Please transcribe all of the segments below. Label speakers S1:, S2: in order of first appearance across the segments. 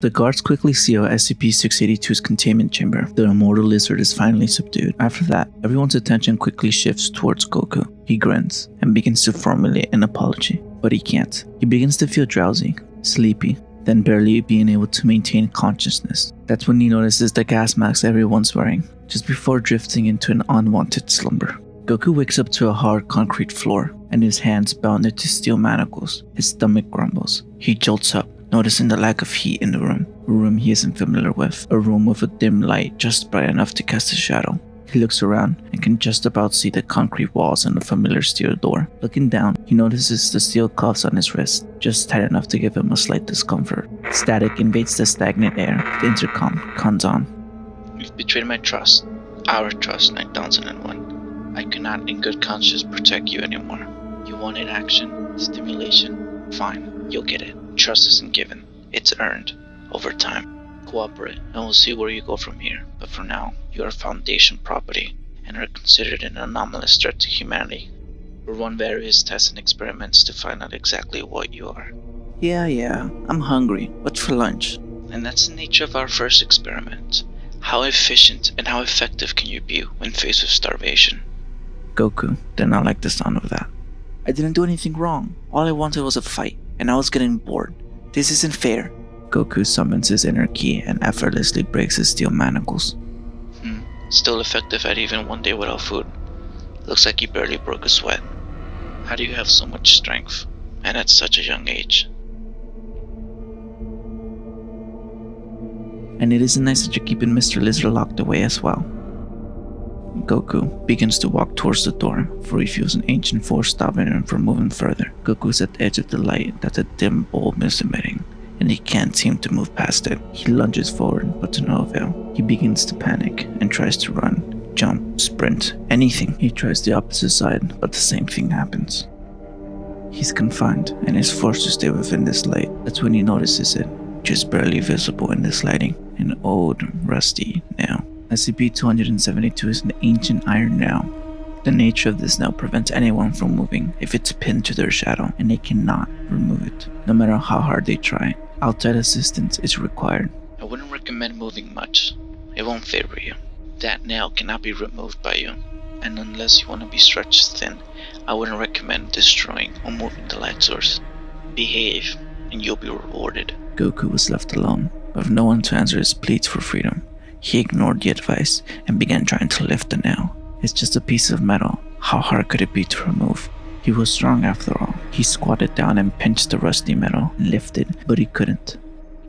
S1: The guards quickly seal SCP-682's containment chamber. The immortal lizard is finally subdued. After that, everyone's attention quickly shifts towards Goku. He grins and begins to formulate an apology, but he can't. He begins to feel drowsy, sleepy, then barely being able to maintain consciousness. That's when he notices the gas masks everyone's wearing, just before drifting into an unwanted slumber. Goku wakes up to a hard concrete floor, and his hands bounded to steel manacles. His stomach grumbles. He jolts up, noticing the lack of heat in the room, a room he isn't familiar with, a room with a dim light just bright enough to cast a shadow. He looks around and can just about see the concrete walls and the familiar steel door. Looking down, he notices the steel cuffs on his wrist, just tight enough to give him a slight discomfort. Static invades the stagnant air. The intercom comes on.
S2: You've betrayed my trust, our trust, 9001. I cannot in good conscience protect you anymore. You wanted action, stimulation, fine, you'll get it. Trust isn't given, it's earned, over time. Cooperate, and we'll see where you go from here. But for now, you are Foundation property, and are considered an anomalous threat to humanity. We'll run various tests and experiments to find out exactly what you are.
S1: Yeah, I'm hungry. What's for lunch?
S2: And that's the nature of our first experiment. How efficient and how effective can you be when faced with starvation?
S1: Goku did not like the sound of that. I didn't do anything wrong. All I wanted was a fight, and I was getting bored. This isn't fair. Goku summons his inner ki and effortlessly breaks his steel manacles.
S2: Still effective at even one day without food. Looks like you barely broke a sweat. How do you have so much strength, and at such a young age?
S1: And it isn't nice that you're keeping Mr. Lizard locked away as well. Goku begins to walk towards the door, for he feels an ancient force stopping him from moving further. Goku's at the edge of the light that the dim bulb is emitting, and he can't seem to move past it. He lunges forward, but to no avail. He begins to panic and tries to run, jump, sprint, anything. He tries the opposite side, but the same thing happens. He's confined and is forced to stay within this light. That's when he notices it, just barely visible in this lighting, an old, rusty nail. SCP-272 is an ancient iron nail. The nature of this nail prevents anyone from moving if it's pinned to their shadow, and they cannot remove it, no matter how hard they try. Outside assistance is required.
S2: I wouldn't recommend moving much. It won't favor you. That nail cannot be removed by you, and unless you want to be stretched thin, I wouldn't recommend destroying or moving the light source. Behave, and you'll be rewarded.
S1: Goku was left alone, with no one to answer his pleas for freedom. He ignored the advice and began trying to lift the nail. It's just a piece of metal. How hard could it be to remove? He was strong after all. He squatted down and pinched the rusty metal and lifted, but he couldn't.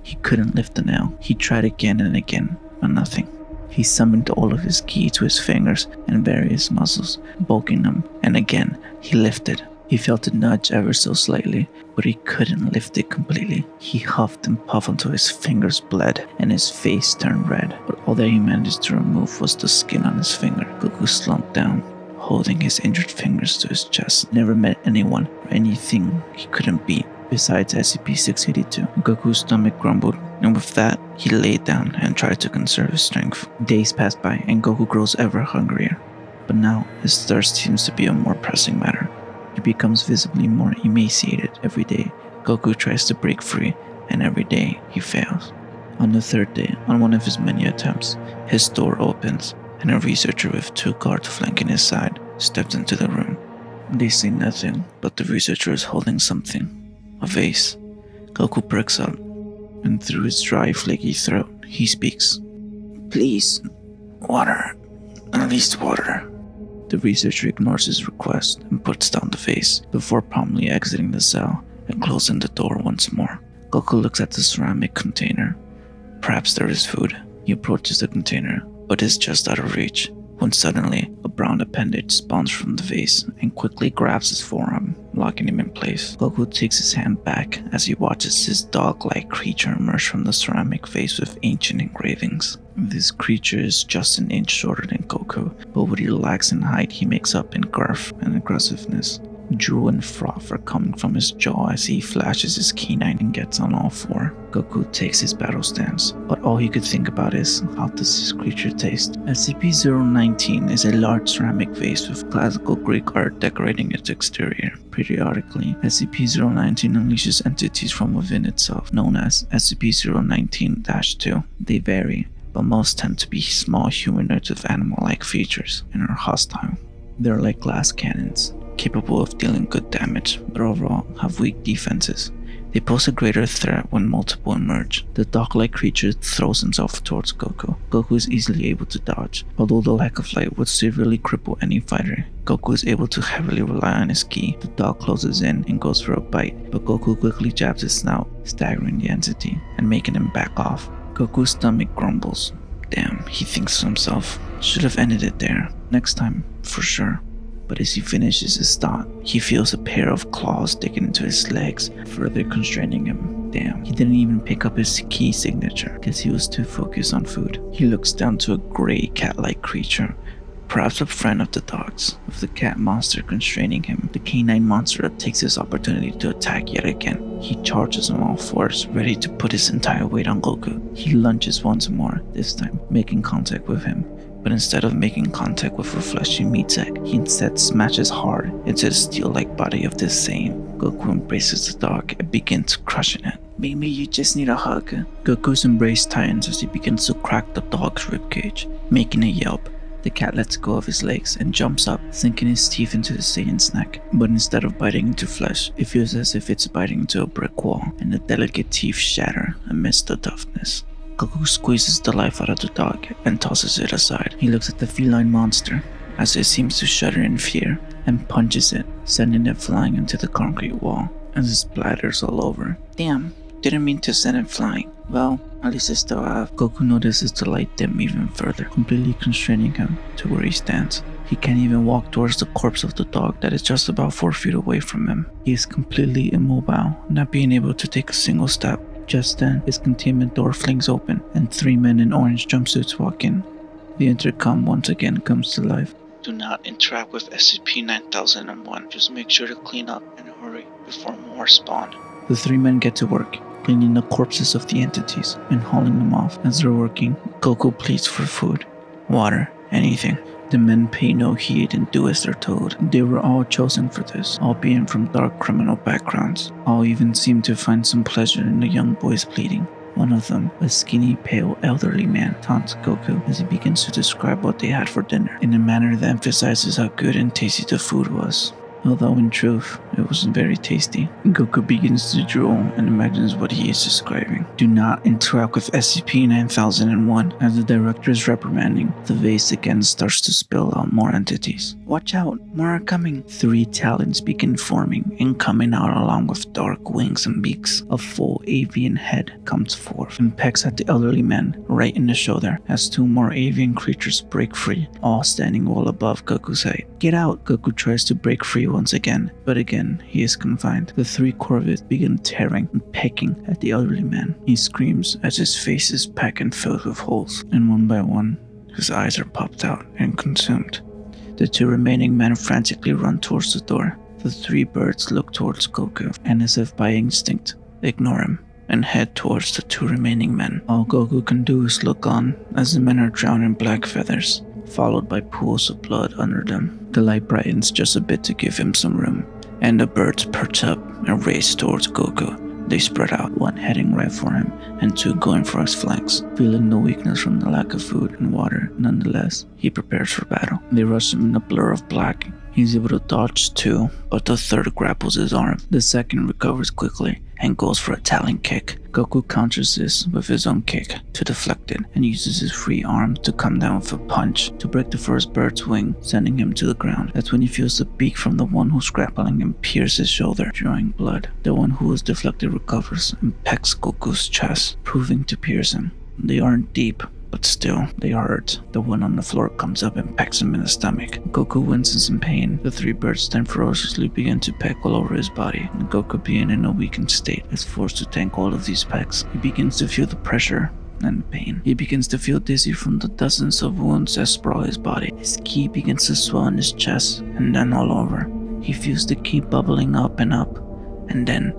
S1: He couldn't lift the nail. He tried again and again, but nothing. He summoned all of his ki to his fingers and various muscles, bulking them, and again, he lifted. He felt it nudge ever so slightly, but he couldn't lift it completely. He huffed and puffed until his fingers bled and his face turned red, but all that he managed to remove was the skin on his finger. Goku slumped down, holding his injured fingers to his chest. Never met anyone or anything he couldn't beat besides SCP-682. Goku's stomach grumbled, and with that, he laid down and tried to conserve his strength. Days pass by, and Goku grows ever hungrier. But now, his thirst seems to be a more pressing matter. He becomes visibly more emaciated every day. Goku tries to break free, and every day he fails. On the third day, on one of his many attempts, his door opens, and a researcher with 2 guards flanking his side steps into the room. They see nothing, but the researcher is holding something. A vase. Goku perks up, and through his dry, flaky throat, he speaks. Please, water. At least water. The researcher ignores his request and puts down the vase before promptly exiting the cell and closing the door once more. Goku looks at the ceramic container. Perhaps there is food. He approaches the container, but is just out of reach, when suddenly a brown appendage spawns from the vase and quickly grabs his forearm, locking him in place. Goku takes his hand back as he watches this dog-like creature emerge from the ceramic vase with ancient engravings. This creature is just an inch shorter than Goku, but what he lacks in height he makes up in girth and aggressiveness. Drool and froth are coming from his jaw as he flashes his canine and gets on all 4. Goku takes his battle stance, but all he could think about is, how does this creature taste? SCP-019 is a large ceramic vase with classical Greek art decorating its exterior. Periodically, SCP-019 unleashes entities from within itself, known as SCP-019-2. They vary, but most tend to be small humanoids with animal-like features and are hostile. They're like glass cannons, capable of dealing good damage, but overall have weak defenses. They pose a greater threat when multiple emerge. The dog-like creature throws himself towards Goku. Goku is easily able to dodge, although the lack of light would severely cripple any fighter. Goku is able to heavily rely on his ki. The dog closes in and goes for a bite, but Goku quickly jabs his snout, staggering the entity and making him back off. Goku's stomach grumbles. Damn, he thinks to himself. Should have ended it there. Next time, for sure. But as he finishes his thought, he feels a pair of claws digging into his legs, further constraining him. Damn, he didn't even pick up his key signature because he was too focused on food. He looks down to a gray cat-like creature, perhaps a friend of the dog's. With the cat monster constraining him, the canine monster takes this opportunity to attack yet again. He charges on all fours, ready to put his entire weight on Goku. He lunges once more, this time making contact with him. But instead of making contact with a fleshy meat sack, he instead smashes hard into the steel-like body of this same. Goku embraces the dog and begins crushing it. Maybe you just need a hug. Goku's embrace tightens as he begins to crack the dog's ribcage, making a yelp. The cat lets go of his legs and jumps up, sinking his teeth into the Saiyan's neck. But instead of biting into flesh, it feels as if it's biting into a brick wall, and the delicate teeth shatter amidst the toughness. Goku squeezes the life out of the dog and tosses it aside. He looks at the feline monster, as it seems to shudder in fear, and punches it, sending it flying into the concrete wall, as it splatters all over. Damn, didn't mean to send it flying. Well, at least I still have. Goku notices the light dim even further, completely constraining him to where he stands. He can't even walk towards the corpse of the dog that is just about 4 feet away from him. He is completely immobile, not being able to take a single step. Just then, his containment door flings open, and 3 men in orange jumpsuits walk in. The intercom once again comes to life.
S2: Do not interact with SCP-9001. Just make sure to clean up and hurry before more spawn.
S1: The 3 men get to work, cleaning the corpses of the entities and hauling them off. As they're working, Goku pleads for food, water, anything. The men pay no heed and do as they're told. They were all chosen for this, all being from dark criminal backgrounds. All even seem to find some pleasure in the young boy's pleading. One of them, a skinny, pale, elderly man, taunts Goku as he begins to describe what they had for dinner, in a manner that emphasizes how good and tasty the food was. Although in truth, it wasn't very tasty. Goku begins to drool and imagines what he is describing. Do not interact with SCP-9001. As the director is reprimanding, the vase again starts to spill out more entities. Watch out, more are coming. 3 talons begin forming and coming out along with dark wings and beaks. A full avian head comes forth and pecks at the elderly man right in the shoulder as 2 more avian creatures break free, all standing well above Goku's height. Get out! Goku tries to break free once again, but again he is confined. The 3 corvids begin tearing and pecking at the elderly man. He screams as his face is packed and filled with holes, and one by one, his eyes are popped out and consumed. The 2 remaining men frantically run towards the door. The 3 birds look towards Goku, and as if by instinct, ignore him and head towards the 2 remaining men. All Goku can do is look on as the men are drowned in black feathers, followed by pools of blood under them. The light brightens just a bit to give him some room, and the birds perch up and race towards Goku. They spread out, 1 heading right for him, and 2 going for his flanks. Feeling no weakness from the lack of food and water, nonetheless, he prepares for battle. They rush him in a blur of black. He's able to dodge 2, but the 3rd grapples his arm. The 2nd recovers quickly and goes for a talon kick. Goku counters this with his own kick to deflect it and uses his free arm to come down with a punch to break the first bird's wing, sending him to the ground. That's when he feels the beak from the one who's grappling him pierce his shoulder, drawing blood. The one who was deflected recovers and pecks Goku's chest, proving to pierce him. They aren't deep, but still, they hurt. The one on the floor comes up and pecks him in the stomach. Goku winces in pain. The 3 birds then ferociously begin to peck all over his body, and Goku, being in a weakened state, is forced to tank all of these pecks. He begins to feel the pressure and pain. He begins to feel dizzy from the dozens of wounds that sprawl his body. His ki begins to swell in his chest, and then all over. He feels the ki bubbling up, and then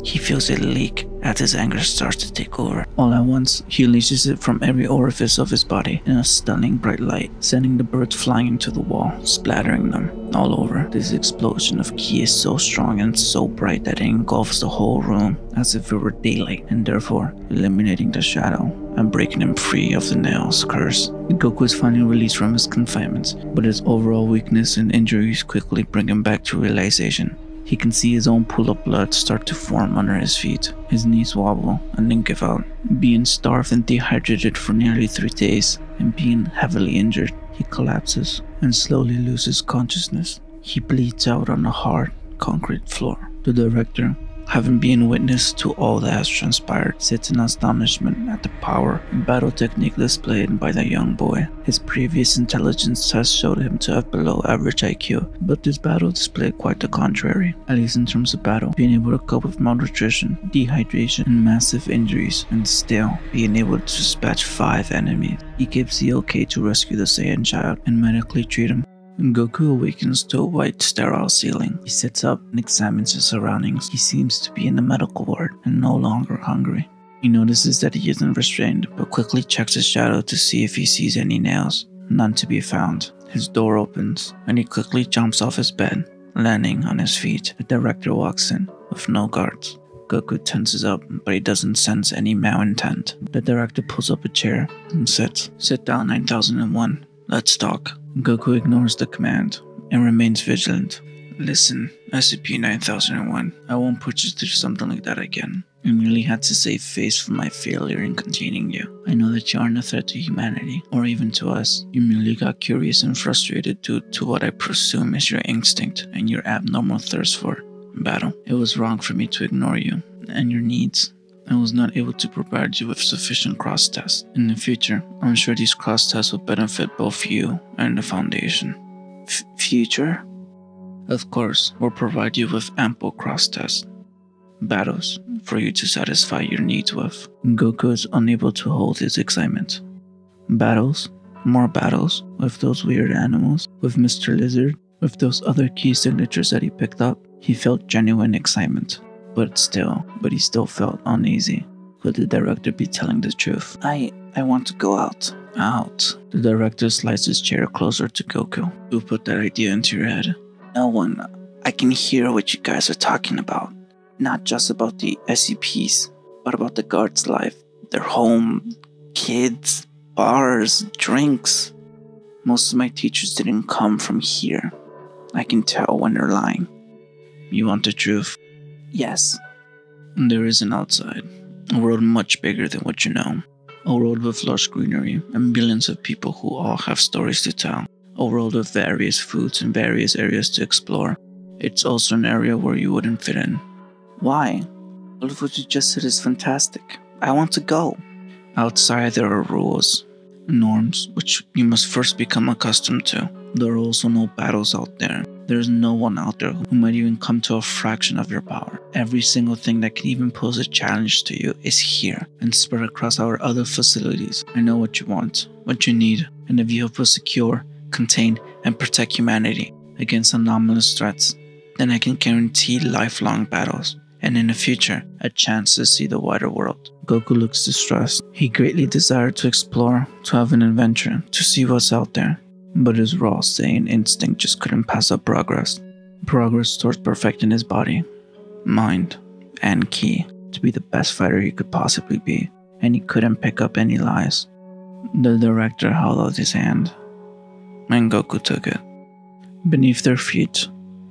S1: he feels it leak as his anger starts to take over. All at once, he unleashes it from every orifice of his body in a stunning bright light, sending the birds flying into the wall, splattering them. all over. This explosion of ki is so strong and so bright that it engulfs the whole room as if it were daylight, and therefore eliminating the shadow and breaking him free of the Nail's curse. Goku is finally released from his confinements, but his overall weakness and injuries quickly bring him back to realization. He can see his own pool of blood start to form under his feet. His knees wobble and then give out. Being starved and dehydrated for nearly 3 days and being heavily injured, he collapses and slowly loses consciousness. He bleeds out on the hard concrete floor. The director, having been witness to all that has transpired, sits in astonishment at the power and battle technique displayed by the young boy. His previous intelligence test showed him to have below average IQ, but this battle displayed quite the contrary, at least in terms of battle, being able to cope with malnutrition, dehydration, and massive injuries, and still being able to dispatch 5 enemies. He gives the okay to rescue the Saiyan child and medically treat him. Goku awakens to a white, sterile ceiling. He sits up and examines his surroundings. He seems to be in the medical ward and no longer hungry. He notices that he isn't restrained, but quickly checks his shadow to see if he sees any nails. None to be found. His door opens, and he quickly jumps off his bed, landing on his feet. The director walks in, with no guards. Goku tenses up, but he doesn't sense any malintent. The director pulls up a chair and sits. "Sit down, 9001. Let's talk." Goku ignores the command and remains vigilant. "Listen, SCP-9001, I won't put you through something like that again. I merely had to save face from my failure in containing you. I know that you aren't a threat to humanity, or even to us. You merely got curious and frustrated due to what I presume is your instinct and your abnormal thirst for battle. It was wrong for me to ignore you and your needs. I was not able to provide you with sufficient cross-tests. In the future, I'm sure these cross-tests will benefit both you and the Foundation." Future? Of course, we'll provide you with ample cross-tests. Battles for you to satisfy your needs with. Goku is unable to hold his excitement. Battles? More battles? With those weird animals? With Mr. Lizard? With those other key signatures that he picked up? He felt genuine excitement. But he still felt uneasy. Could the director be telling the truth? I want to go out. Out. The director slides his chair closer to Goku. Who put that idea into your head? No one. I can hear what you guys are talking about. Not just about the SCPs, but about the guards' life. Their home, kids, bars, drinks. Most of my teachers didn't come from here. I can tell when they're lying. You want the truth? Yes. There is an outside, a world much bigger than what you know. A world with lush greenery and billions of people who all have stories to tell. A world with various foods and various areas to explore. It's also an area where you wouldn't fit in. Why? All of what you just said is fantastic. I want to go. Outside there are rules, norms, which you must first become accustomed to. There are also no battles out there. There's no one out there who might even come to a fraction of your power. Every single thing that can even pose a challenge to you is here and spread across our other facilities. I know what you want, what you need, and if you help us secure, contain, and protect humanity against anomalous threats, then I can guarantee lifelong battles, and in the future, a chance to see the wider world. Goku looks distressed. He greatly desired to explore, to have an adventure, to see what's out there. But his raw Saiyan instinct just couldn't pass up progress. Progress towards perfecting his body, mind, and ki to be the best fighter he could possibly be, and he couldn't pick up any lies. The director held out his hand, and Goku took it. Beneath their feet,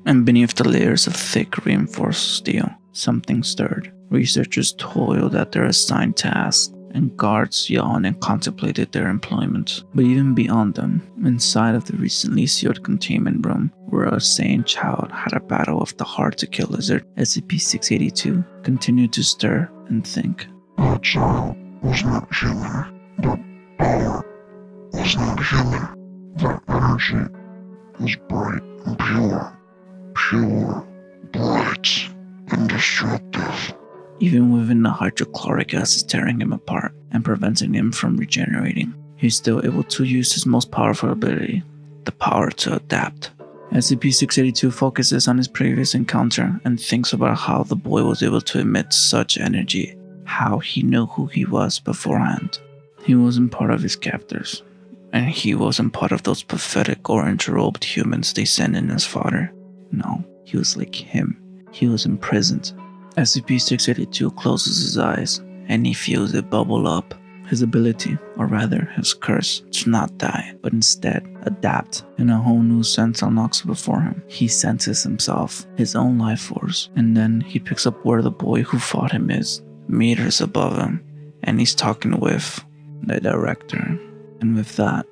S1: and beneath the layers of thick reinforced steel, something stirred. Researchers toiled at their assigned tasks, and guards yawned and contemplated their employment. But even beyond them, inside of the recently sealed containment room, where a Saiyan child had a battle with the hard-to-kill lizard, SCP-682 continued to stir and think.
S3: That child was not human. That power was not human. That energy was bright and pure. Pure, bright, and destructive.
S1: Even within the hydrochloric acid tearing him apart and preventing him from regenerating, he's still able to use his most powerful ability, the power to adapt. SCP-682 focuses on his previous encounter and thinks about how the boy was able to emit such energy, how he knew who he was beforehand. He wasn't part of his captors. And he wasn't part of those pathetic orange-robed humans they sent in as fodder. No, he was like him. He was imprisoned. SCP-682 closes his eyes, and he feels it bubble up. His ability, or rather his curse, to not die, but instead adapt, and a whole new sense unlocks before him. He senses himself, his own life force, and then he picks up where the boy who fought him is, meters above him, and he's talking with the director. And with that,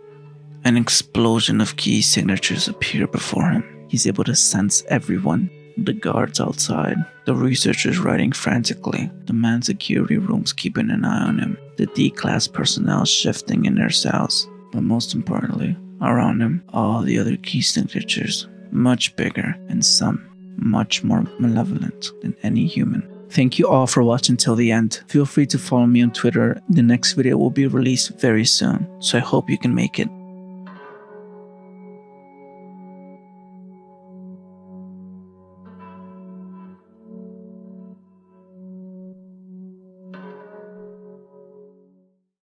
S1: an explosion of key signatures appear before him. He's able to sense everyone. The guards outside, the researchers writing frantically, the manned security rooms keeping an eye on him, the D-class personnel shifting in their cells, but most importantly, around him, all the other key signatures, much bigger and some much more malevolent than any human. Thank you all for watching till the end. Feel free to follow me on Twitter. The next video will be released very soon, so I hope you can make it.